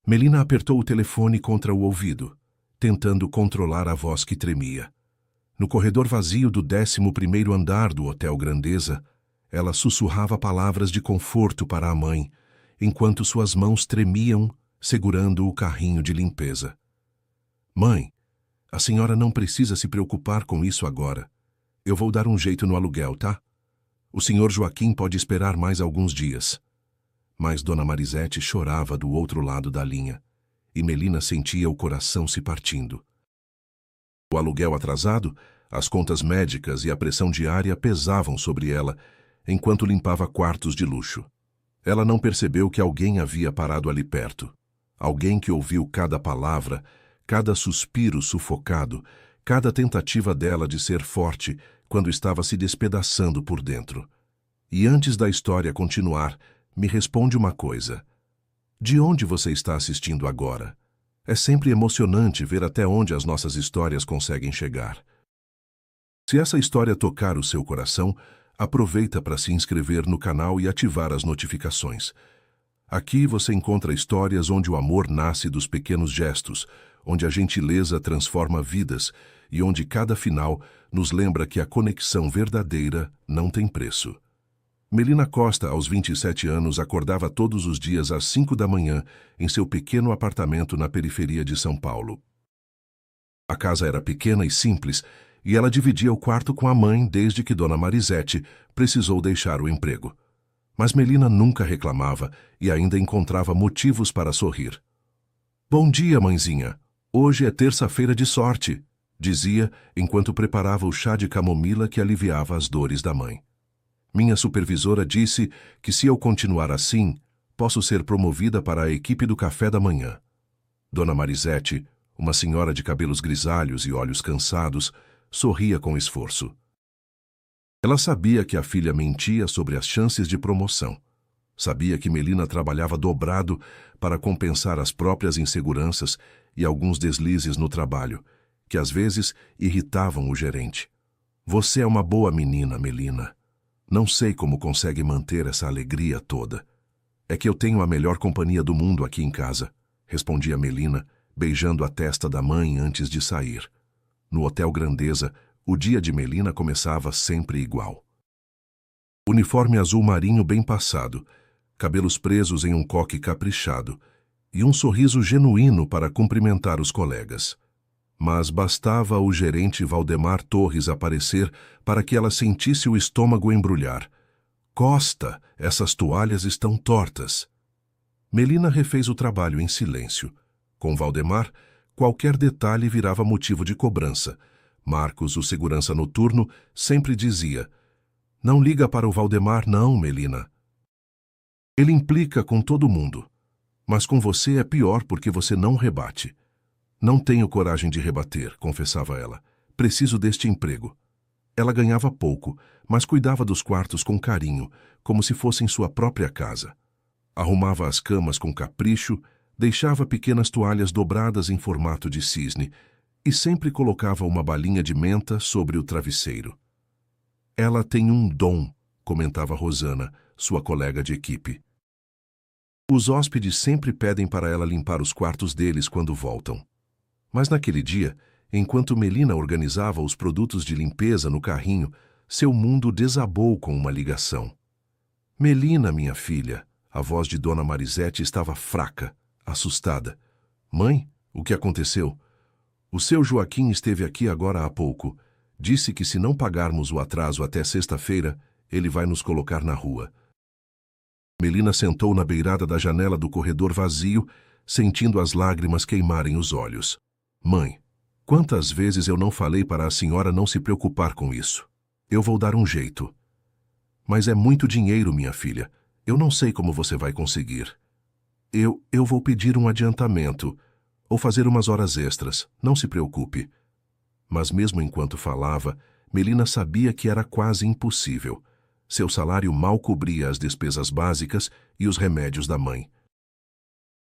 Melina apertou o telefone contra o ouvido, tentando controlar a voz que tremia. No corredor vazio do 11º andar do Hotel Grandeza, ela sussurrava palavras de conforto para a mãe, enquanto suas mãos tremiam, segurando o carrinho de limpeza. Mãe, a senhora não precisa se preocupar com isso agora. Eu vou dar um jeito no aluguel, tá? O senhor Joaquim pode esperar mais alguns dias. Mas Dona Marisete chorava do outro lado da linha, e Melina sentia o coração se partindo. O aluguel atrasado, as contas médicas e a pressão diária pesavam sobre ela, enquanto limpava quartos de luxo. Ela não percebeu que alguém havia parado ali perto. Alguém que ouviu cada palavra, cada suspiro sufocado, cada tentativa dela de ser forte quando estava se despedaçando por dentro. E antes da história continuar, me responde uma coisa. De onde você está assistindo agora? É sempre emocionante ver até onde as nossas histórias conseguem chegar. Se essa história tocar o seu coração, aproveita para se inscrever no canal e ativar as notificações. Aqui você encontra histórias onde o amor nasce dos pequenos gestos, onde a gentileza transforma vidas e onde cada final nos lembra que a conexão verdadeira não tem preço. Melina Costa, aos 27 anos, acordava todos os dias às 5 da manhã em seu pequeno apartamento na periferia de São Paulo. A casa era pequena e simples, e ela dividia o quarto com a mãe desde que Dona Marisete precisou deixar o emprego. Mas Melina nunca reclamava e ainda encontrava motivos para sorrir. "Bom dia, mãezinha. Hoje é terça-feira de sorte", dizia enquanto preparava o chá de camomila que aliviava as dores da mãe. "Minha supervisora disse que se eu continuar assim, posso ser promovida para a equipe do café da manhã." Dona Marisete, uma senhora de cabelos grisalhos e olhos cansados, sorria com esforço. Ela sabia que a filha mentia sobre as chances de promoção. Sabia que Melina trabalhava dobrado para compensar as próprias inseguranças e alguns deslizes no trabalho, que às vezes irritavam o gerente. "Você é uma boa menina, Melina. Não sei como consegue manter essa alegria toda." "É que eu tenho a melhor companhia do mundo aqui em casa", respondia Melina, beijando a testa da mãe antes de sair. No Hotel Grandeza, o dia de Melina começava sempre igual. Uniforme azul marinho bem passado, cabelos presos em um coque caprichado e um sorriso genuíno para cumprimentar os colegas. Mas bastava o gerente Valdemar Torres aparecer para que ela sentisse o estômago embrulhar. "Costa, essas toalhas estão tortas." Melina refez o trabalho em silêncio. Com Valdemar, qualquer detalhe virava motivo de cobrança. Marcos, o segurança noturno, sempre dizia: "Não liga para o Valdemar não, Melina. Ele implica com todo mundo. Mas com você é pior porque você não rebate." "Não tenho coragem de rebater", confessava ela. "Preciso deste emprego." Ela ganhava pouco, mas cuidava dos quartos com carinho, como se fossem sua própria casa. Arrumava as camas com capricho, deixava pequenas toalhas dobradas em formato de cisne e sempre colocava uma balinha de menta sobre o travesseiro. "Ela tem um dom", comentava Rosana, sua colega de equipe. "Os hóspedes sempre pedem para ela limpar os quartos deles quando voltam." Mas naquele dia, enquanto Melina organizava os produtos de limpeza no carrinho, seu mundo desabou com uma ligação. "Melina, minha filha", a voz de Dona Marisete estava fraca, assustada. "Mãe, o que aconteceu?" "O seu Joaquim esteve aqui agora há pouco. Disse que se não pagarmos o atraso até sexta-feira, ele vai nos colocar na rua." Melina sentou na beirada da janela do corredor vazio, sentindo as lágrimas queimarem os olhos. "Mãe, quantas vezes eu não falei para a senhora não se preocupar com isso? Eu vou dar um jeito." "Mas é muito dinheiro, minha filha. Eu não sei como você vai conseguir." Eu vou pedir um adiantamento, ou fazer umas horas extras, não se preocupe." Mas mesmo enquanto falava, Melina sabia que era quase impossível. Seu salário mal cobria as despesas básicas e os remédios da mãe.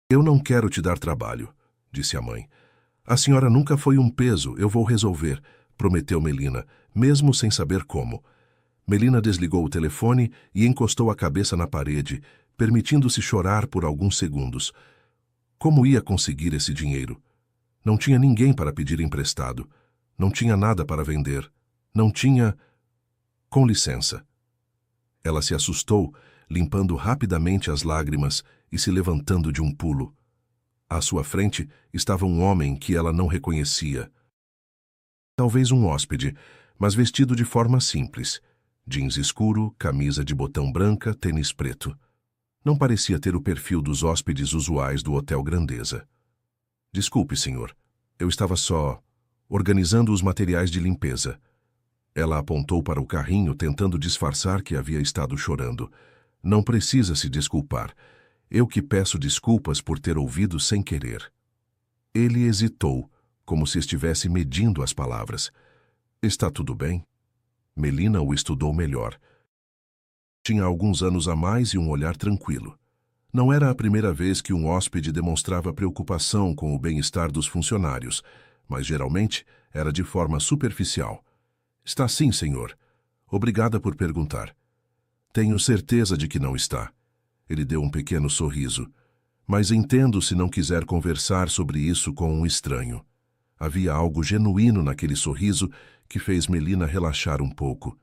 "Eu não quero te dar trabalho", disse a mãe. "A senhora nunca foi um peso, eu vou resolver", prometeu Melina, mesmo sem saber como. Melina desligou o telefone e encostou a cabeça na parede, permitindo-se chorar por alguns segundos. Como ia conseguir esse dinheiro? Não tinha ninguém para pedir emprestado. Não tinha nada para vender. Não tinha... Com licença. Ela se assustou, limpando rapidamente as lágrimas e se levantando de um pulo. À sua frente estava um homem que ela não reconhecia. Talvez um hóspede, mas vestido de forma simples. Jeans escuro, camisa de botão branca, tênis preto. Não parecia ter o perfil dos hóspedes usuais do Hotel Grandeza. Desculpe, senhor. Eu estava só organizando os materiais de limpeza. Ela apontou para o carrinho, tentando disfarçar que havia estado chorando. Não precisa se desculpar. Eu que peço desculpas por ter ouvido sem querer. Ele hesitou, como se estivesse medindo as palavras. Está tudo bem? Melina o estudou melhor. Tinha alguns anos a mais e um olhar tranquilo. Não era a primeira vez que um hóspede demonstrava preocupação com o bem-estar dos funcionários, mas geralmente era de forma superficial. Está sim, senhor. Obrigada por perguntar. Tenho certeza de que não está. Ele deu um pequeno sorriso. Mas entendo se não quiser conversar sobre isso com um estranho. Havia algo genuíno naquele sorriso que fez Melina relaxar um pouco.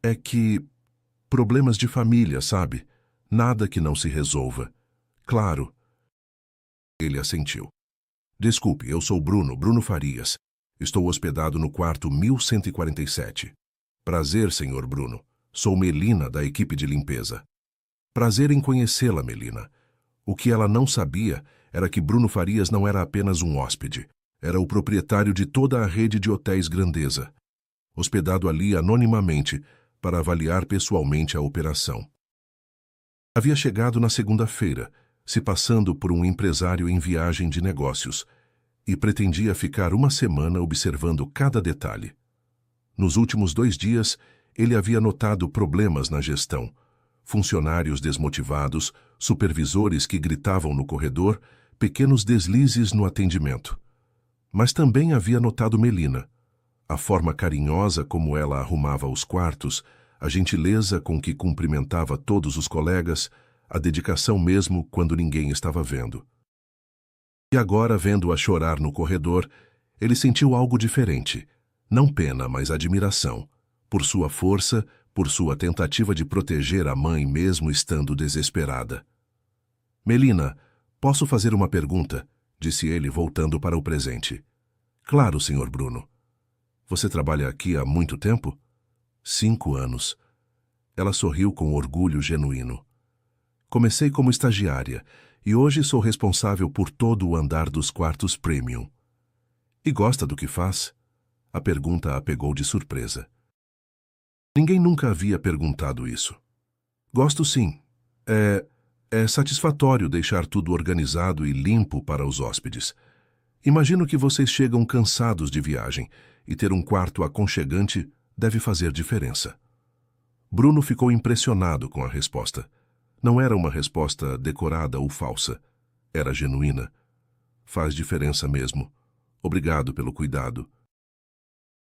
É que... problemas de família, sabe? Nada que não se resolva. Claro. Ele assentiu. Desculpe, eu sou Bruno Farias. Estou hospedado no quarto 1147. Prazer, senhor Bruno. Sou Melina, da equipe de limpeza. Prazer em conhecê-la, Melina. O que ela não sabia era que Bruno Farias não era apenas um hóspede. Era o proprietário de toda a rede de hotéis Grandeza. Hospedado ali anonimamente para avaliar pessoalmente a operação. Havia chegado na segunda-feira, se passando por um empresário em viagem de negócios, e pretendia ficar uma semana observando cada detalhe. Nos últimos 2 dias, ele havia notado problemas na gestão, funcionários desmotivados, supervisores que gritavam no corredor, pequenos deslizes no atendimento. Mas também havia notado Melina, a forma carinhosa como ela arrumava os quartos, a gentileza com que cumprimentava todos os colegas, a dedicação mesmo quando ninguém estava vendo. E agora, vendo-a chorar no corredor, ele sentiu algo diferente. Não pena, mas admiração. Por sua força, por sua tentativa de proteger a mãe mesmo estando desesperada. Melina, posso fazer uma pergunta? Disse ele, voltando para o presente. Claro, senhor Bruno. Você trabalha aqui há muito tempo? 5 anos. Ela sorriu com orgulho genuíno. Comecei como estagiária e hoje sou responsável por todo o andar dos quartos premium. E gosta do que faz? A pergunta a pegou de surpresa. Ninguém nunca havia perguntado isso. Gosto sim. É satisfatório deixar tudo organizado e limpo para os hóspedes. Imagino que vocês chegam cansados de viagem e ter um quarto aconchegante deve fazer diferença. Bruno ficou impressionado com a resposta. Não era uma resposta decorada ou falsa. Era genuína. Faz diferença mesmo. Obrigado pelo cuidado.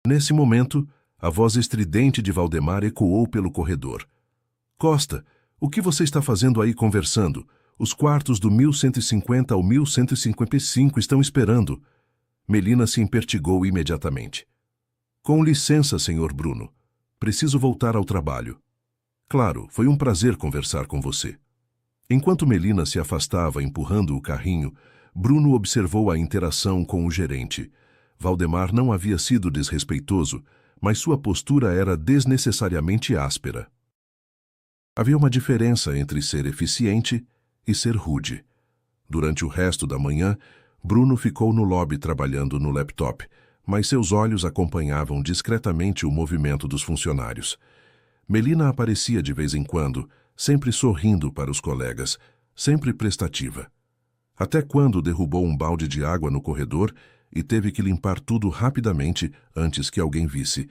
Nesse momento, a voz estridente de Valdemar ecoou pelo corredor. Costa, o que você está fazendo aí conversando? Os quartos do 1150 ao 1155 estão esperando. Melina se impertigou imediatamente. Com licença, senhor Bruno. Preciso voltar ao trabalho. Claro, foi um prazer conversar com você. Enquanto Melina se afastava empurrando o carrinho, Bruno observou a interação com o gerente. Valdemar não havia sido desrespeitoso, mas sua postura era desnecessariamente áspera. Havia uma diferença entre ser eficiente e ser rude. Durante o resto da manhã, Bruno ficou no lobby trabalhando no laptop, mas seus olhos acompanhavam discretamente o movimento dos funcionários. Melina aparecia de vez em quando, sempre sorrindo para os colegas, sempre prestativa. Até quando derrubou um balde de água no corredor e teve que limpar tudo rapidamente antes que alguém visse.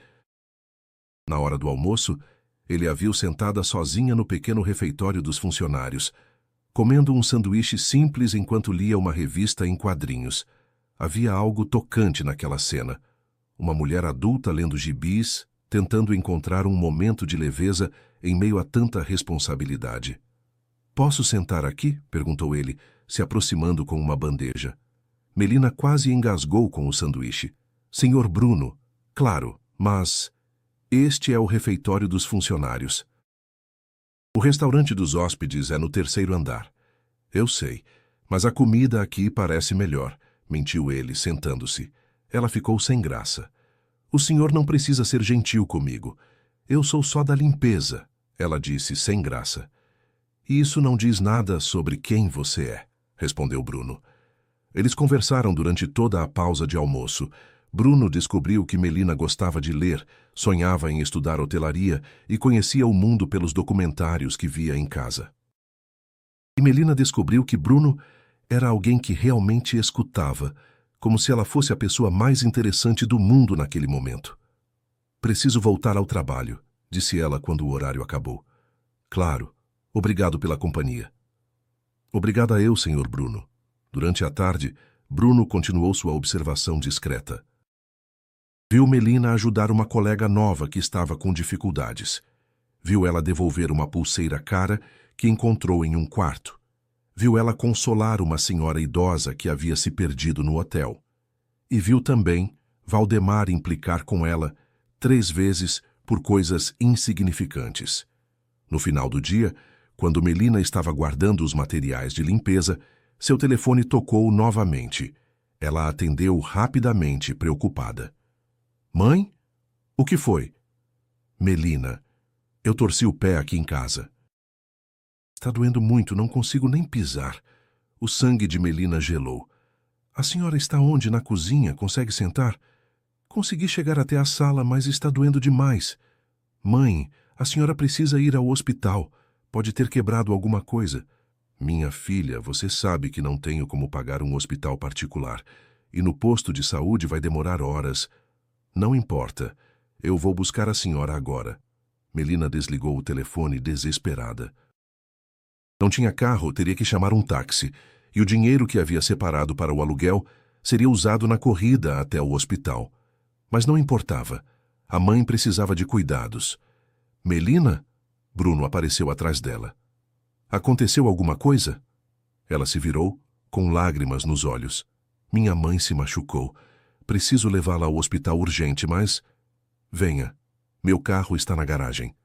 Na hora do almoço, ele a viu sentada sozinha no pequeno refeitório dos funcionários, comendo um sanduíche simples enquanto lia uma revista em quadrinhos. Havia algo tocante naquela cena. Uma mulher adulta lendo gibis, tentando encontrar um momento de leveza em meio a tanta responsabilidade. "Posso sentar aqui?" perguntou ele, se aproximando com uma bandeja. Melina quase engasgou com o sanduíche. Senhor Bruno, claro, mas... Este é o refeitório dos funcionários. O restaurante dos hóspedes é no 3º andar. Eu sei, mas a comida aqui parece melhor, mentiu ele, sentando-se. Ela ficou sem graça. O senhor não precisa ser gentil comigo. Eu sou só da limpeza, ela disse sem graça. Isso não diz nada sobre quem você é, respondeu Bruno. Eles conversaram durante toda a pausa de almoço. Bruno descobriu que Melina gostava de ler, sonhava em estudar hotelaria e conhecia o mundo pelos documentários que via em casa. E Melina descobriu que Bruno era alguém que realmente escutava, como se ela fosse a pessoa mais interessante do mundo naquele momento. Preciso voltar ao trabalho, disse ela quando o horário acabou. Claro, obrigado pela companhia. Obrigada eu, senhor Bruno. Durante a tarde, Bruno continuou sua observação discreta. Viu Melina ajudar uma colega nova que estava com dificuldades. Viu ela devolver uma pulseira cara que encontrou em um quarto. Viu ela consolar uma senhora idosa que havia se perdido no hotel. E viu também Valdemar implicar com ela 3 vezes por coisas insignificantes. No final do dia, quando Melina estava guardando os materiais de limpeza, seu telefone tocou novamente. Ela atendeu rapidamente, preocupada. Mãe? O que foi? Melina, eu torci o pé aqui em casa. Está doendo muito, não consigo nem pisar. O sangue de Melina gelou. A senhora está onde? Na cozinha? Consegue sentar? Consegui chegar até a sala, mas está doendo demais. Mãe, a senhora precisa ir ao hospital. Pode ter quebrado alguma coisa. Minha filha, você sabe que não tenho como pagar um hospital particular. E no posto de saúde vai demorar horas. Não importa. Eu vou buscar a senhora agora. Melina desligou o telefone desesperada. Não tinha carro, teria que chamar um táxi. E o dinheiro que havia separado para o aluguel seria usado na corrida até o hospital. Mas não importava. A mãe precisava de cuidados. Melina? Bruno apareceu atrás dela. Aconteceu alguma coisa? Ela se virou, com lágrimas nos olhos. Minha mãe se machucou. Preciso levá-la ao hospital urgente, mas... Venha. Meu carro está na garagem.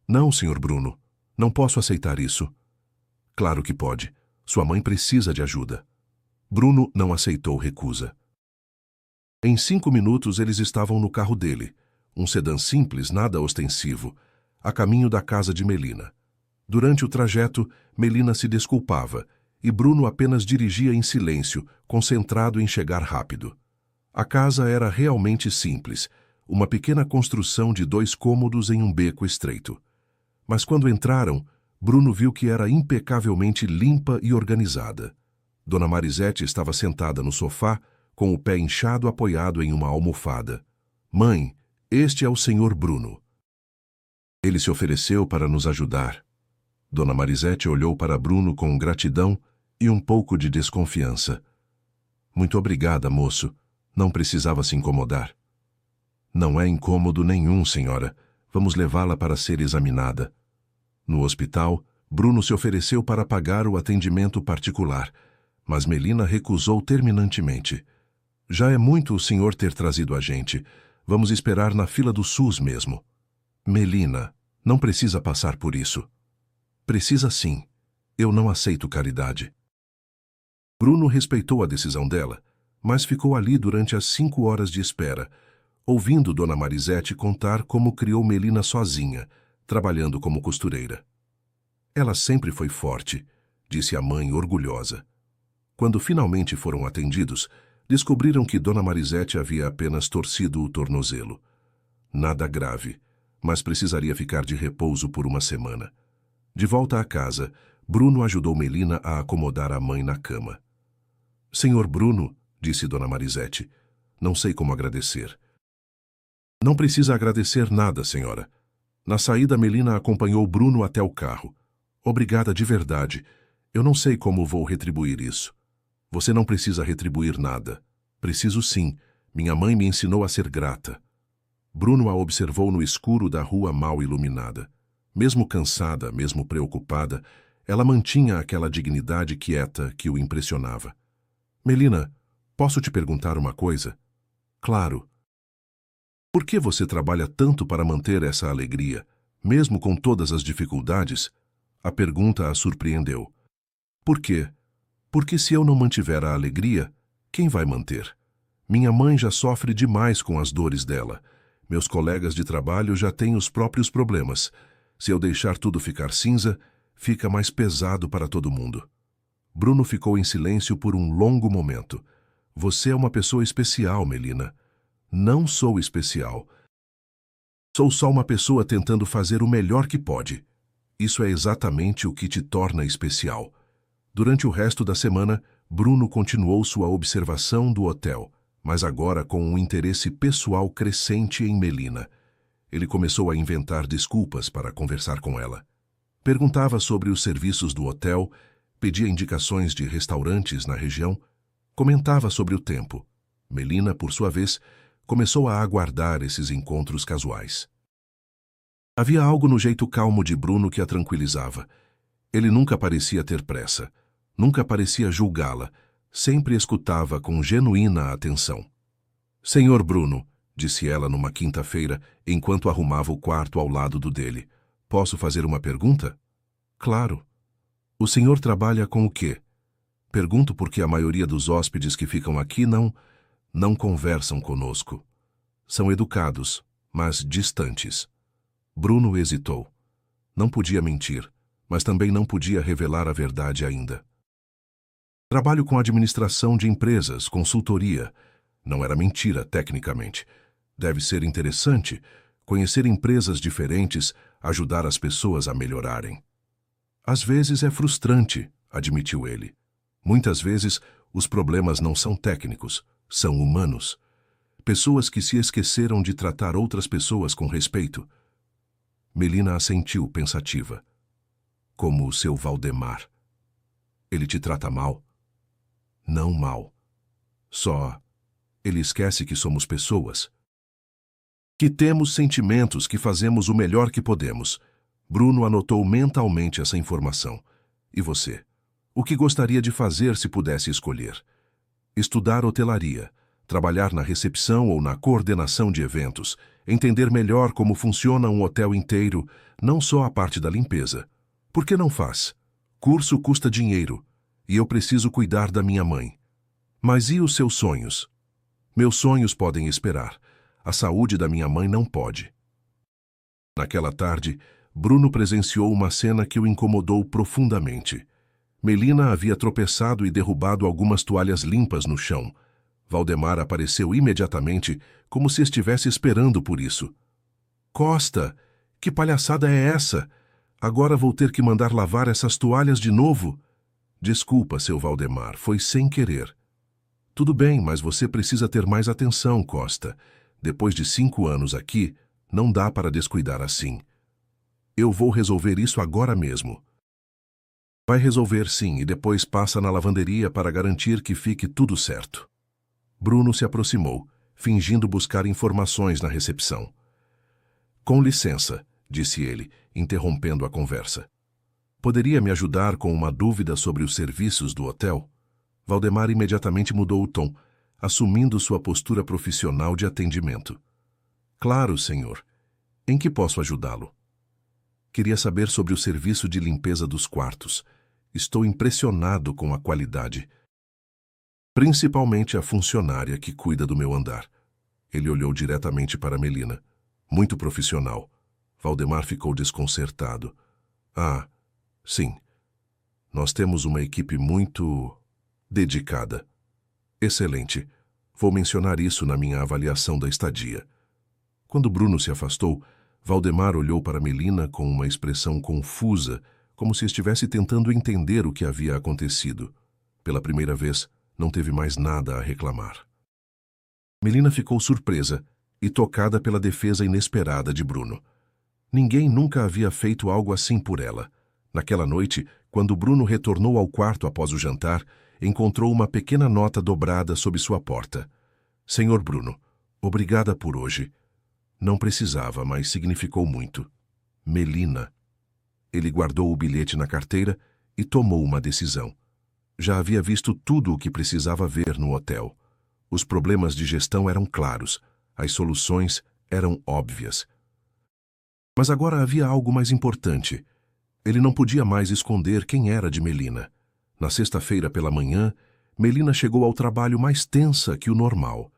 Não, Sr. Bruno. Não posso aceitar isso. Claro que pode. Sua mãe precisa de ajuda. Bruno não aceitou recusa. Em 5 minutos eles estavam no carro dele, um sedã simples, nada ostensivo, a caminho da casa de Melina. Durante o trajeto, Melina se desculpava e Bruno apenas dirigia em silêncio, concentrado em chegar rápido. A casa era realmente simples, uma pequena construção de 2 cômodos em um beco estreito. Mas quando entraram, Bruno viu que era impecavelmente limpa e organizada. Dona Marisete estava sentada no sofá, com o pé inchado apoiado em uma almofada. Mãe, este é o senhor Bruno. Ele se ofereceu para nos ajudar. Dona Marisete olhou para Bruno com gratidão e um pouco de desconfiança. Muito obrigada, moço. Não precisava se incomodar. Não é incômodo nenhum, senhora. Vamos levá-la para ser examinada. No hospital, Bruno se ofereceu para pagar o atendimento particular, mas Melina recusou terminantemente. Já é muito o senhor ter trazido a gente. Vamos esperar na fila do SUS mesmo. Melina, não precisa passar por isso. Precisa sim. Eu não aceito caridade. Bruno respeitou a decisão dela, mas ficou ali durante as 5 horas de espera, ouvindo Dona Marisete contar como criou Melina sozinha, trabalhando como costureira. Ela sempre foi forte, disse a mãe orgulhosa. Quando finalmente foram atendidos, descobriram que Dona Marisete havia apenas torcido o tornozelo. Nada grave, mas precisaria ficar de repouso por uma semana. De volta à casa, Bruno ajudou Melina a acomodar a mãe na cama. Senhor Bruno, disse Dona Marisete, não sei como agradecer. Não precisa agradecer nada, senhora. Na saída, Melina acompanhou Bruno até o carro. Obrigada de verdade. Eu não sei como vou retribuir isso. Você não precisa retribuir nada. Preciso sim. Minha mãe me ensinou a ser grata. Bruno a observou no escuro da rua mal iluminada. Mesmo cansada, mesmo preocupada, Ela mantinha aquela dignidade quieta que o impressionava. Melina, posso te perguntar uma coisa? Claro. Por que você trabalha tanto para manter essa alegria, mesmo com todas as dificuldades? A pergunta a surpreendeu. Por quê? Porque se eu não mantiver a alegria, quem vai manter? Minha mãe já sofre demais com as dores dela. Meus colegas de trabalho já têm os próprios problemas. Se eu deixar tudo ficar cinza, fica mais pesado para todo mundo. Bruno ficou em silêncio por um longo momento. Você é uma pessoa especial, Melina. Não sou especial. Sou só uma pessoa tentando fazer o melhor que pode. Isso é exatamente o que te torna especial. Durante o resto da semana, Bruno continuou sua observação do hotel, mas agora com um interesse pessoal crescente em Melina. Ele começou a inventar desculpas para conversar com ela. Perguntava sobre os serviços do hotel, pedia indicações de restaurantes na região, comentava sobre o tempo. Melina, por sua vez, começou a aguardar esses encontros casuais. Havia algo no jeito calmo de Bruno que a tranquilizava. Ele nunca parecia ter pressa, nunca parecia julgá-la, sempre escutava com genuína atenção. Senhor Bruno, disse ela numa quinta-feira, enquanto arrumava o quarto ao lado do dele, posso fazer uma pergunta? Claro. O senhor trabalha com o quê? Pergunto porque a maioria dos hóspedes que ficam aqui não conversam conosco. São educados, mas distantes. Bruno hesitou. Não podia mentir, mas também não podia revelar a verdade ainda. Trabalho com administração de empresas, consultoria. Não era mentira, tecnicamente. Deve ser interessante conhecer empresas diferentes, ajudar as pessoas a melhorarem. Às vezes é frustrante, admitiu ele. Muitas vezes os problemas não são técnicos, são humanos. Pessoas que se esqueceram de tratar outras pessoas com respeito. Melina assentiu pensativa. Como o seu Valdemar. Ele te trata mal? Não mal. Só ele esquece que somos pessoas. Que temos sentimentos, que fazemos o melhor que podemos. Bruno anotou mentalmente essa informação. E você? O que gostaria de fazer se pudesse escolher? Estudar hotelaria, trabalhar na recepção ou na coordenação de eventos, entender melhor como funciona um hotel inteiro, não só a parte da limpeza. Por que não faz? Curso custa dinheiro, e eu preciso cuidar da minha mãe. Mas e os seus sonhos? Meus sonhos podem esperar. A saúde da minha mãe não pode. Naquela tarde, Bruno presenciou uma cena que o incomodou profundamente. Melina havia tropeçado e derrubado algumas toalhas limpas no chão. Valdemar apareceu imediatamente, como se estivesse esperando por isso. Costa, que palhaçada é essa? Agora vou ter que mandar lavar essas toalhas de novo? Desculpa, seu Valdemar, foi sem querer. Tudo bem, mas você precisa ter mais atenção, Costa. Depois de 5 anos aqui, não dá para descuidar assim. Eu vou resolver isso agora mesmo. Vai resolver sim, e depois passa na lavanderia para garantir que fique tudo certo. Bruno se aproximou, fingindo buscar informações na recepção. Com licença, disse ele, interrompendo a conversa. Poderia me ajudar com uma dúvida sobre os serviços do hotel? Valdemar imediatamente mudou o tom, assumindo sua postura profissional de atendimento. Claro, senhor. Em que posso ajudá-lo? Queria saber sobre o serviço de limpeza dos quartos. Estou impressionado com a qualidade. Principalmente a funcionária que cuida do meu andar. Ele olhou diretamente para Melina. Muito profissional. Valdemar ficou desconcertado. Ah, sim. Nós temos uma equipe muito dedicada. Excelente. Vou mencionar isso na minha avaliação da estadia. Quando Bruno se afastou, Valdemar olhou para Melina com uma expressão confusa, como se estivesse tentando entender o que havia acontecido. Pela primeira vez, não teve mais nada a reclamar. Melina ficou surpresa e tocada pela defesa inesperada de Bruno. Ninguém nunca havia feito algo assim por ela. Naquela noite, quando Bruno retornou ao quarto após o jantar, encontrou uma pequena nota dobrada sob sua porta. Senhor Bruno, obrigada por hoje. Não precisava, mas significou muito. Melina. Ele guardou o bilhete na carteira e tomou uma decisão. Já havia visto tudo o que precisava ver no hotel. Os problemas de gestão eram claros, as soluções eram óbvias. Mas agora havia algo mais importante. Ele não podia mais esconder quem era de Melina. Na sexta-feira pela manhã, Melina chegou ao trabalho mais tensa que o normal.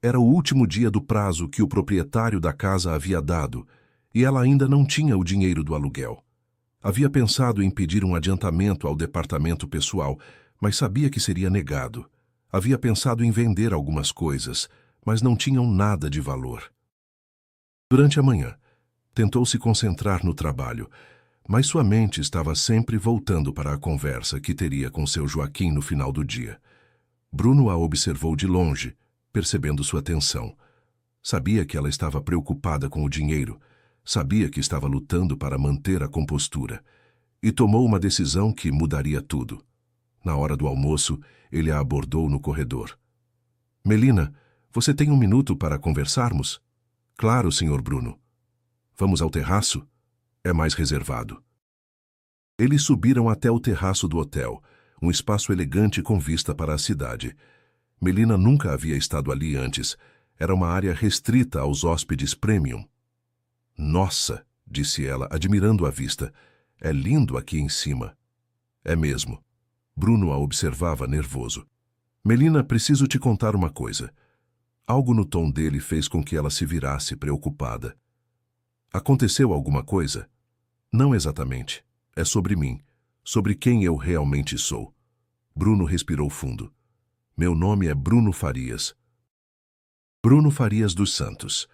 Era o último dia do prazo que o proprietário da casa havia dado, e ela ainda não tinha o dinheiro do aluguel. Havia pensado em pedir um adiantamento ao departamento pessoal, mas sabia que seria negado. Havia pensado em vender algumas coisas, mas não tinham nada de valor. Durante a manhã, tentou se concentrar no trabalho, mas sua mente estava sempre voltando para a conversa que teria com seu Joaquim no final do dia. Bruno a observou de longe, percebendo sua tensão. Sabia que ela estava preocupada com o dinheiro, sabia que estava lutando para manter a compostura, e tomou uma decisão que mudaria tudo. Na hora do almoço, ele a abordou no corredor. Melina, você tem um minuto para conversarmos? Claro, Sr. Bruno. Vamos ao terraço? É mais reservado. Eles subiram até o terraço do hotel, um espaço elegante com vista para a cidade. Melina nunca havia estado ali antes. Era uma área restrita aos hóspedes premium. Nossa, disse ela, admirando a vista. É lindo aqui em cima. É mesmo. Bruno a observava nervoso. Melina, preciso te contar uma coisa. Algo no tom dele fez com que ela se virasse preocupada. Aconteceu alguma coisa? Não exatamente. É sobre mim. Sobre quem eu realmente sou. Bruno respirou fundo. Meu nome é Bruno Farias. Bruno Farias dos Santos.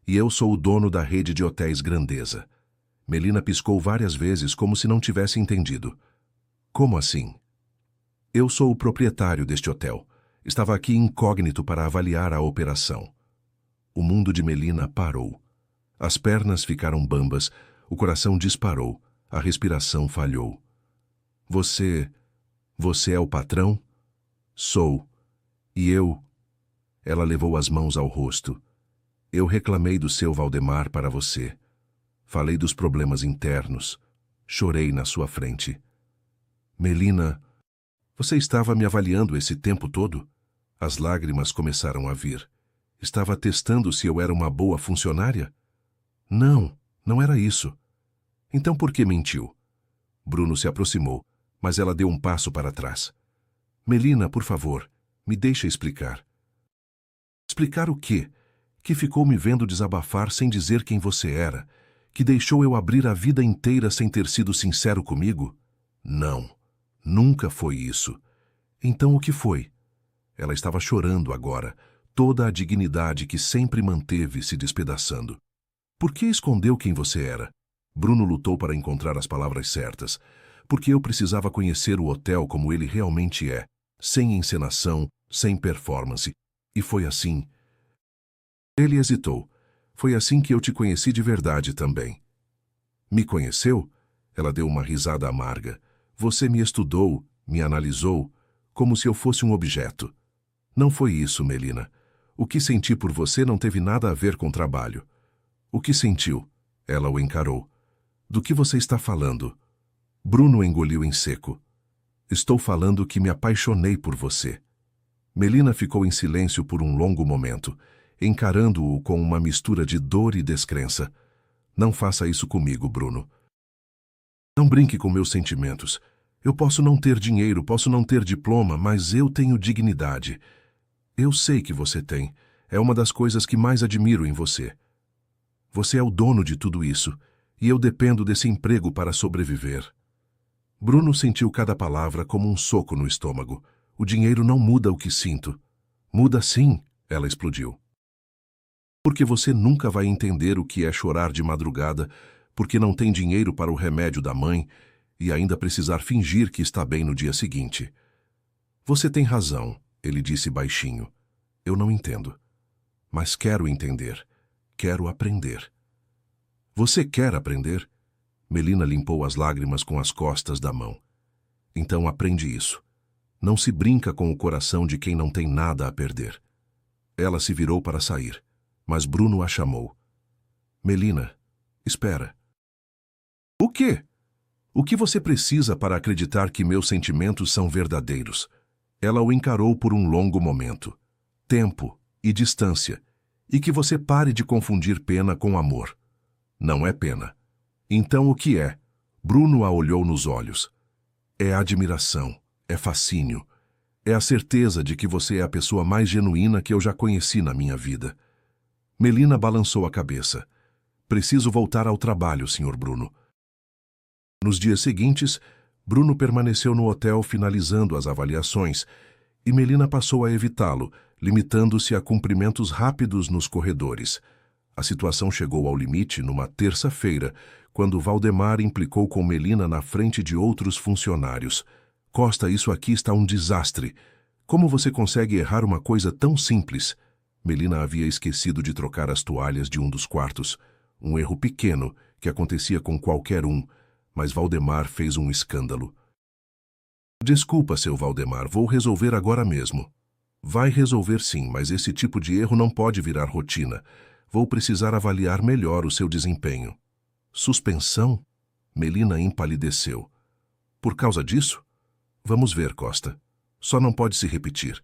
E eu sou o dono da rede de hotéis Grandeza. Melina piscou várias vezes como se não tivesse entendido. Como assim? Eu sou o proprietário deste hotel. Estava aqui incógnito para avaliar a operação. O mundo de Melina parou. As pernas ficaram bambas, o coração disparou, a respiração falhou. Você é o patrão? Sou. E eu? Ela levou as mãos ao rosto. Eu reclamei do seu Valdemar para você. Falei dos problemas internos. Chorei na sua frente. Melina, você estava me avaliando esse tempo todo? As lágrimas começaram a vir. Estava testando se eu era uma boa funcionária? Não, não era isso. Então por que mentiu? Bruno se aproximou, mas ela deu um passo para trás. Melina, por favor, me deixa explicar. Explicar o quê? Que ficou me vendo desabafar sem dizer quem você era? Que deixou eu abrir a vida inteira sem ter sido sincero comigo? Não, nunca foi isso. Então o que foi? Ela estava chorando agora, toda a dignidade que sempre manteve se despedaçando. Por que escondeu quem você era? Bruno lutou para encontrar as palavras certas. Porque eu precisava conhecer o hotel como ele realmente é, sem encenação, sem performance. E foi assim. Ele hesitou. Foi assim que eu te conheci de verdade também. Me conheceu? Ela deu uma risada amarga. Você me estudou, me analisou, como se eu fosse um objeto. Não foi isso, Melina. O que senti por você não teve nada a ver com trabalho. O que sentiu? Ela o encarou. Do que você está falando? Bruno engoliu em seco. Estou falando que me apaixonei por você. Melina ficou em silêncio por um longo momento, encarando-o com uma mistura de dor e descrença. Não faça isso comigo, Bruno. Não brinque com meus sentimentos. Eu posso não ter dinheiro, posso não ter diploma, mas eu tenho dignidade. Eu sei que você tem. É uma das coisas que mais admiro em você. Você é o dono de tudo isso, e eu dependo desse emprego para sobreviver. Bruno sentiu cada palavra como um soco no estômago. O dinheiro não muda o que sinto. Muda sim, ela explodiu. Porque você nunca vai entender o que é chorar de madrugada, porque não tem dinheiro para o remédio da mãe e ainda precisar fingir que está bem no dia seguinte. Você tem razão, ele disse baixinho. Eu não entendo. Mas quero entender. Quero aprender. Você quer aprender? Melina limpou as lágrimas com as costas da mão. Então aprende isso. Não se brinca com o coração de quem não tem nada a perder. Ela se virou para sair, mas Bruno a chamou. Melina, espera. O quê? O que você precisa para acreditar que meus sentimentos são verdadeiros? Ela o encarou por um longo momento. Tempo e distância. E que você pare de confundir pena com amor. Não é pena. Então o que é? Bruno a olhou nos olhos. É admiração, é fascínio. É a certeza de que você é a pessoa mais genuína que eu já conheci na minha vida. Melina balançou a cabeça. Preciso voltar ao trabalho, Sr. Bruno. Nos dias seguintes, Bruno permaneceu no hotel finalizando as avaliações e Melina passou a evitá-lo, limitando-se a cumprimentos rápidos nos corredores. A situação chegou ao limite numa terça-feira, quando Valdemar implicou com Melina na frente de outros funcionários. Costa, isso aqui está um desastre. Como você consegue errar uma coisa tão simples? Melina havia esquecido de trocar as toalhas de um dos quartos. Um erro pequeno que acontecia com qualquer um, mas Valdemar fez um escândalo. Desculpa, seu Valdemar, vou resolver agora mesmo. Vai resolver sim, mas esse tipo de erro não pode virar rotina. Vou precisar avaliar melhor o seu desempenho. Suspensão? Melina empalideceu. Por causa disso? Vamos ver, Costa. Só não pode se repetir.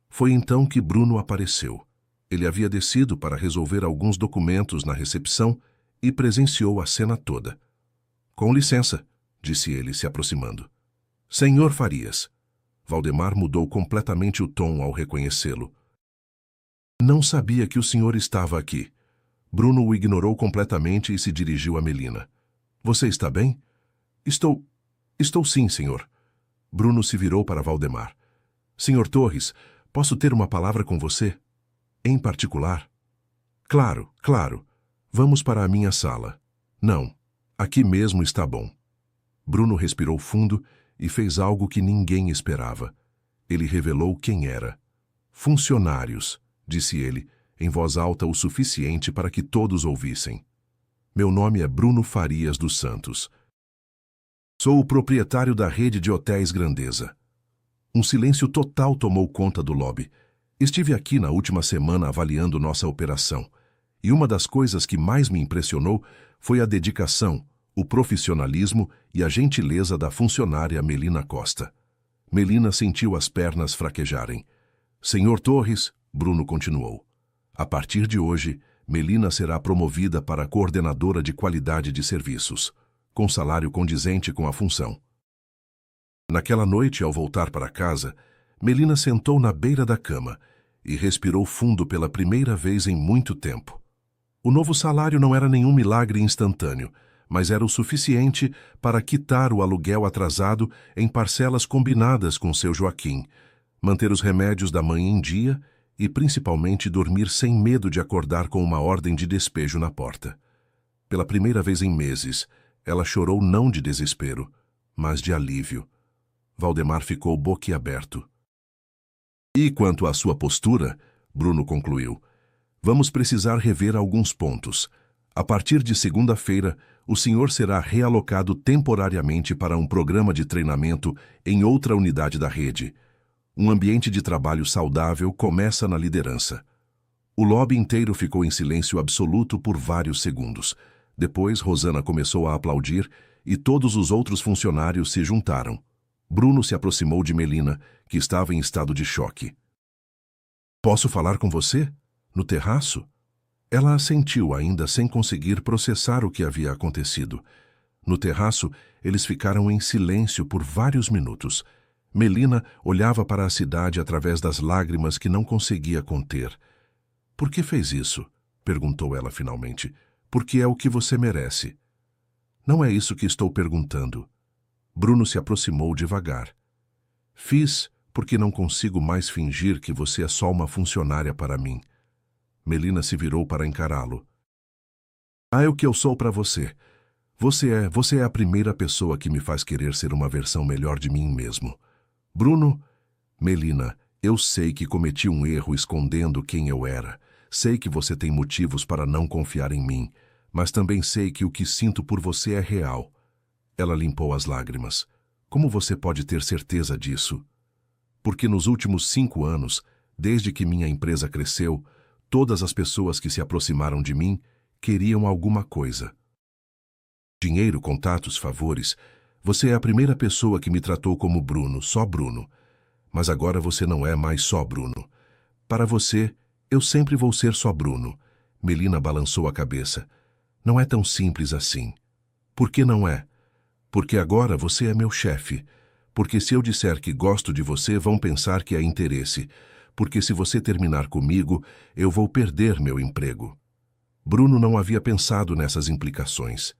Foi então que Bruno apareceu. Ele havia descido para resolver alguns documentos na recepção e presenciou a cena toda. Com licença, disse ele, se aproximando. Senhor Farias. Valdemar mudou completamente o tom ao reconhecê-lo. Não sabia que o senhor estava aqui. Bruno o ignorou completamente e se dirigiu a Melina. Você está bem? Estou sim, senhor. Bruno se virou para Valdemar. Senhor Torres, posso ter uma palavra com você? Em particular? Claro, claro. Vamos para a minha sala. Não, aqui mesmo está bom. Bruno respirou fundo e fez algo que ninguém esperava. Ele revelou quem era. Funcionários, disse ele, em voz alta o suficiente para que todos ouvissem. Meu nome é Bruno Farias dos Santos. Sou o proprietário da rede de hotéis Grandeza. Um silêncio total tomou conta do lobby. Estive aqui na última semana avaliando nossa operação, e uma das coisas que mais me impressionou foi a dedicação, o profissionalismo e a gentileza da funcionária Melina Costa. Melina sentiu as pernas fraquejarem. Senhor Torres, Bruno continuou. A partir de hoje, Melina será promovida para coordenadora de qualidade de serviços, com salário condizente com a função. Naquela noite, ao voltar para casa, Melina sentou na beira da cama e respirou fundo pela primeira vez em muito tempo. O novo salário não era nenhum milagre instantâneo, mas era o suficiente para quitar o aluguel atrasado em parcelas combinadas com seu Joaquim, manter os remédios da mãe em dia e, principalmente, dormir sem medo de acordar com uma ordem de despejo na porta. Pela primeira vez em meses, ela chorou não de desespero, mas de alívio. Valdemar ficou boquiaberto. E quanto à sua postura, Bruno concluiu, vamos precisar rever alguns pontos. A partir de segunda-feira, o senhor será realocado temporariamente para um programa de treinamento em outra unidade da rede. Um ambiente de trabalho saudável começa na liderança. O lobby inteiro ficou em silêncio absoluto por vários segundos. Depois, Rosana começou a aplaudir e todos os outros funcionários se juntaram. Bruno se aproximou de Melina, que estava em estado de choque. Posso falar com você? No terraço? Ela assentiu, ainda sem conseguir processar o que havia acontecido. No terraço, eles ficaram em silêncio por vários minutos. Melina olhava para a cidade através das lágrimas que não conseguia conter. Por que fez isso? Perguntou ela finalmente. Porque é o que você merece. Não é isso que estou perguntando. Bruno se aproximou devagar. Fiz porque não consigo mais fingir que você é só uma funcionária para mim. Melina se virou para encará-lo. É o que eu sou para você. Você é a primeira pessoa que me faz querer ser uma versão melhor de mim mesmo. Bruno, Melina, eu sei que cometi um erro escondendo quem eu era. Sei que você tem motivos para não confiar em mim, mas também sei que o que sinto por você é real. Ela limpou as lágrimas. Como você pode ter certeza disso? Porque nos últimos 5 anos, desde que minha empresa cresceu, todas as pessoas que se aproximaram de mim queriam alguma coisa. Dinheiro, contatos, favores, Você é a primeira pessoa que me tratou como Bruno, só Bruno. Mas agora você não é mais só Bruno. Para você, eu sempre vou ser só Bruno. Melina balançou a cabeça. Não é tão simples assim. Por que não é? Porque agora você é meu chefe. Porque se eu disser que gosto de você, vão pensar que é interesse. Porque se você terminar comigo, eu vou perder meu emprego. Bruno não havia pensado nessas implicações.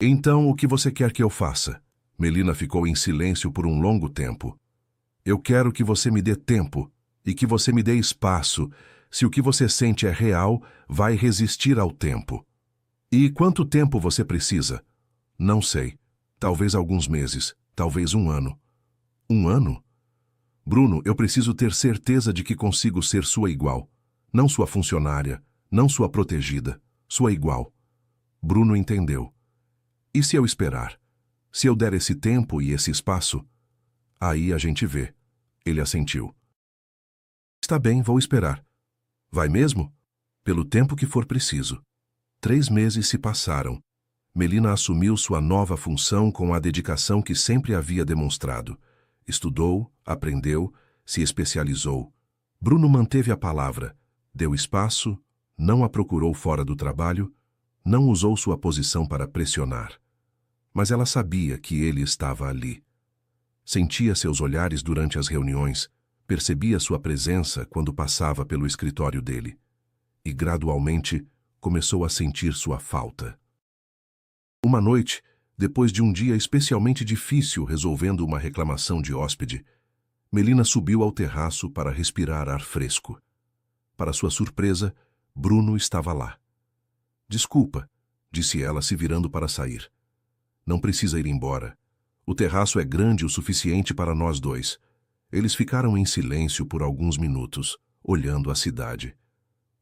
Então, o que você quer que eu faça? Melina ficou em silêncio por um longo tempo. Eu quero que você me dê tempo e que você me dê espaço. Se o que você sente é real, vai resistir ao tempo. E quanto tempo você precisa? Não sei. Talvez alguns meses, talvez um ano. Um ano? Bruno, eu preciso ter certeza de que consigo ser sua igual. Não sua funcionária, não sua protegida, sua igual. Bruno entendeu. E se eu esperar? Se eu der esse tempo e esse espaço? Aí a gente vê. Ele assentiu. Está bem, vou esperar. Vai mesmo? Pelo tempo que for preciso. 3 meses se passaram. Melina assumiu sua nova função com a dedicação que sempre havia demonstrado. Estudou, aprendeu, se especializou. Bruno manteve a palavra, deu espaço, não a procurou fora do trabalho, não usou sua posição para pressionar. Mas ela sabia que ele estava ali. Sentia seus olhares durante as reuniões, percebia sua presença quando passava pelo escritório dele. E, gradualmente, começou a sentir sua falta. Uma noite, depois de um dia especialmente difícil resolvendo uma reclamação de hóspede, Melina subiu ao terraço para respirar ar fresco. Para sua surpresa, Bruno estava lá. Desculpa, disse ela se virando para sair. Não precisa ir embora. O terraço é grande o suficiente para nós dois. Eles ficaram em silêncio por alguns minutos, olhando a cidade.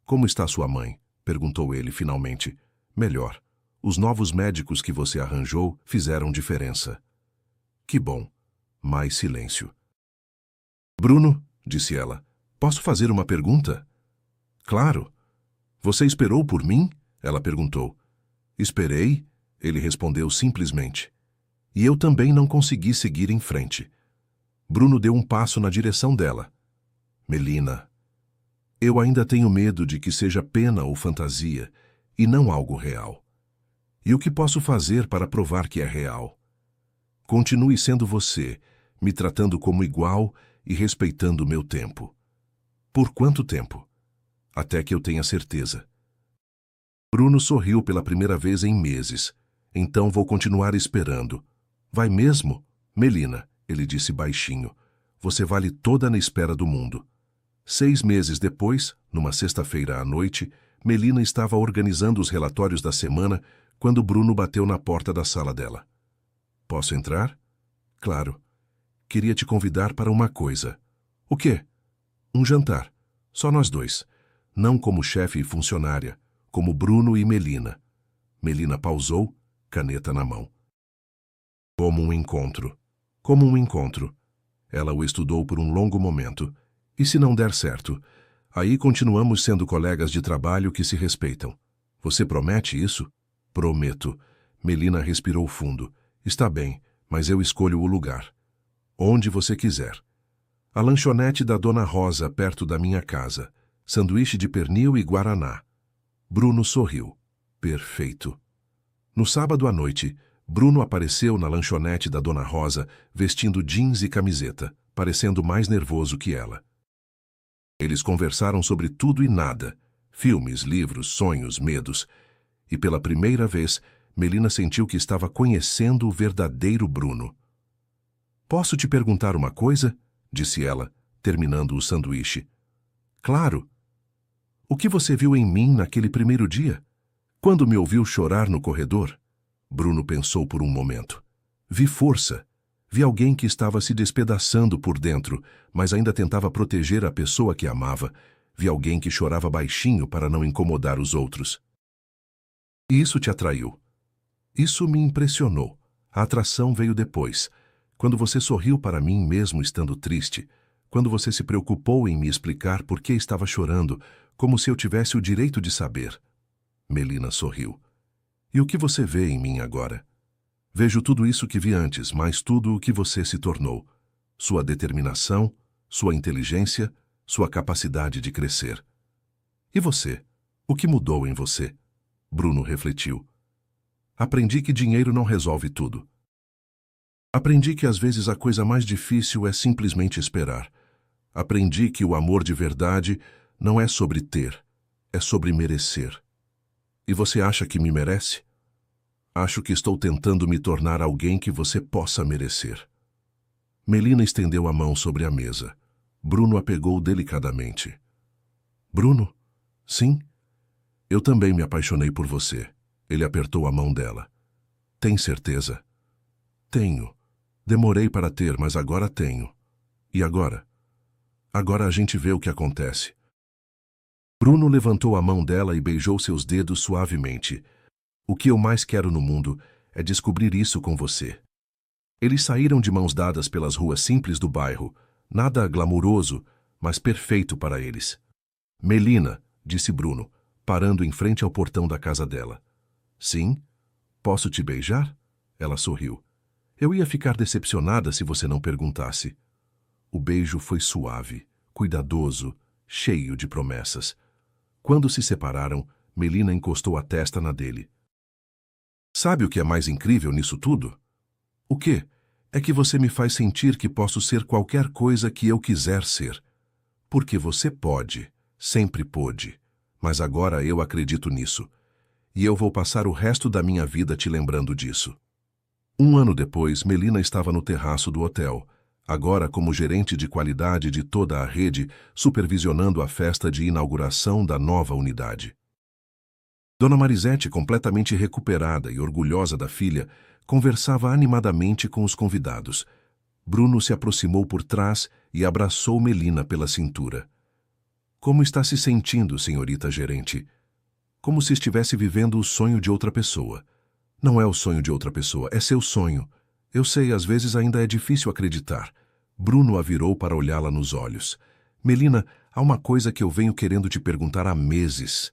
Como está sua mãe? Perguntou ele finalmente. Melhor. Os novos médicos que você arranjou fizeram diferença. Que bom. Mais silêncio. Bruno, disse ela, posso fazer uma pergunta? Claro. Você esperou por mim? Ela perguntou. Esperei, ele respondeu simplesmente. E eu também não consegui seguir em frente. Bruno deu um passo na direção dela. Melina, eu ainda tenho medo de que seja pena ou fantasia, e não algo real. E o que posso fazer para provar que é real? Continue sendo você, me tratando como igual e respeitando o meu tempo. Por quanto tempo? Até que eu tenha certeza. Bruno sorriu pela primeira vez em meses. Então vou continuar esperando. Vai mesmo? Melina, ele disse baixinho. Você vale toda a espera do mundo. 6 meses depois, numa sexta-feira à noite, Melina estava organizando os relatórios da semana quando Bruno bateu na porta da sala dela. Posso entrar? Claro. Queria te convidar para uma coisa. O quê? Um jantar. Só nós dois. Não como chefe e funcionária, como Bruno e Melina. Melina pausou, caneta na mão. Como um encontro. Como um encontro. Ela o estudou por um longo momento. E se não der certo? Aí continuamos sendo colegas de trabalho que se respeitam. Você promete isso? Prometo. Melina respirou fundo. Está bem, mas eu escolho o lugar. Onde você quiser. A lanchonete da Dona Rosa, perto da minha casa. Sanduíche de pernil e guaraná. Bruno sorriu. Perfeito. No sábado à noite, Bruno apareceu na lanchonete da Dona Rosa, vestindo jeans e camiseta, parecendo mais nervoso que ela. Eles conversaram sobre tudo e nada, filmes, livros, sonhos, medos, e pela primeira vez, Melina sentiu que estava conhecendo o verdadeiro Bruno. Posso te perguntar uma coisa? Disse ela, terminando o sanduíche. Claro. O que você viu em mim naquele primeiro dia? Quando me ouviu chorar no corredor? Bruno pensou por um momento. Vi força. Vi alguém que estava se despedaçando por dentro, mas ainda tentava proteger a pessoa que amava. Vi alguém que chorava baixinho para não incomodar os outros. E isso te atraiu? Isso me impressionou. A atração veio depois, quando você sorriu para mim mesmo estando triste, quando você se preocupou em me explicar por que estava chorando, como se eu tivesse o direito de saber. Melina sorriu. E o que você vê em mim agora? Vejo tudo isso que vi antes, mais tudo o que você se tornou. Sua determinação, sua inteligência, sua capacidade de crescer. E você? O que mudou em você? Bruno refletiu. Aprendi que dinheiro não resolve tudo. Aprendi que às vezes a coisa mais difícil é simplesmente esperar. Aprendi que o amor de verdade não é sobre ter, é sobre merecer. E você acha que me merece? Acho que estou tentando me tornar alguém que você possa merecer. Melina estendeu a mão sobre a mesa. Bruno a pegou delicadamente. Bruno? Sim? Eu também me apaixonei por você. Ele apertou a mão dela. Tem certeza? Tenho. Demorei para ter, mas agora tenho. E agora? Agora a gente vê o que acontece. Bruno levantou a mão dela e beijou seus dedos suavemente. O que eu mais quero no mundo é descobrir isso com você. Eles saíram de mãos dadas pelas ruas simples do bairro, nada glamuroso, mas perfeito para eles. Melina, disse Bruno, parando em frente ao portão da casa dela. Sim? Posso te beijar? Ela sorriu. Eu ia ficar decepcionada se você não perguntasse. O beijo foi suave, cuidadoso, cheio de promessas. Quando se separaram, Melina encostou a testa na dele. Sabe o que é mais incrível nisso tudo? O quê? É que você me faz sentir que posso ser qualquer coisa que eu quiser ser. Porque você pode, sempre pôde. Mas agora eu acredito nisso. E eu vou passar o resto da minha vida te lembrando disso. 1 ano depois, Melina estava no terraço do hotel, agora como gerente de qualidade de toda a rede, supervisionando a festa de inauguração da nova unidade. Dona Marisete, completamente recuperada e orgulhosa da filha, conversava animadamente com os convidados. Bruno se aproximou por trás e abraçou Melina pela cintura. Como está se sentindo, senhorita gerente? Como se estivesse vivendo o sonho de outra pessoa. Não é o sonho de outra pessoa, é seu sonho. Eu sei, às vezes ainda é difícil acreditar. Bruno a virou para olhá-la nos olhos. Melina, há uma coisa que eu venho querendo te perguntar há meses.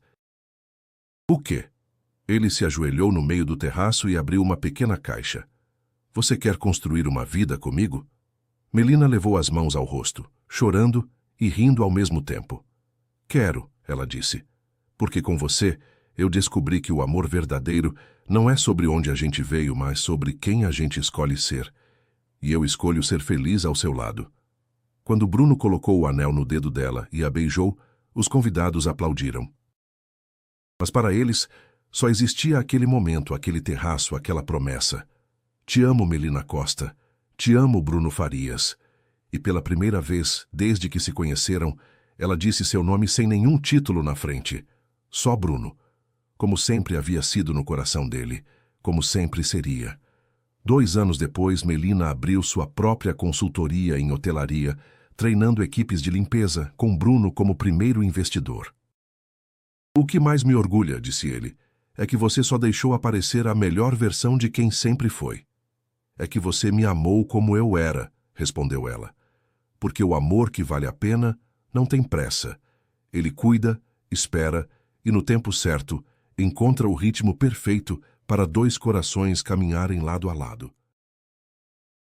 O quê? Ele se ajoelhou no meio do terraço e abriu uma pequena caixa. Você quer construir uma vida comigo? Melina levou as mãos ao rosto, chorando e rindo ao mesmo tempo. Quero, ela disse, porque com você eu descobri que o amor verdadeiro não é sobre onde a gente veio, mas sobre quem a gente escolhe ser. E eu escolho ser feliz ao seu lado. Quando Bruno colocou o anel no dedo dela e a beijou, os convidados aplaudiram. Mas para eles, só existia aquele momento, aquele terraço, aquela promessa. Te amo, Melina Costa. Te amo, Bruno Farias. E pela primeira vez, desde que se conheceram, ela disse seu nome sem nenhum título na frente. Só Bruno. Como sempre havia sido no coração dele. Como sempre seria. 2 anos depois, Melina abriu sua própria consultoria em hotelaria, treinando equipes de limpeza, com Bruno como primeiro investidor. O que mais me orgulha, disse ele, é que você só deixou aparecer a melhor versão de quem sempre foi. É que você me amou como eu era, respondeu ela. Porque o amor que vale a pena não tem pressa. Ele cuida, espera e, no tempo certo, encontra o ritmo perfeito para 2 corações caminharem lado a lado.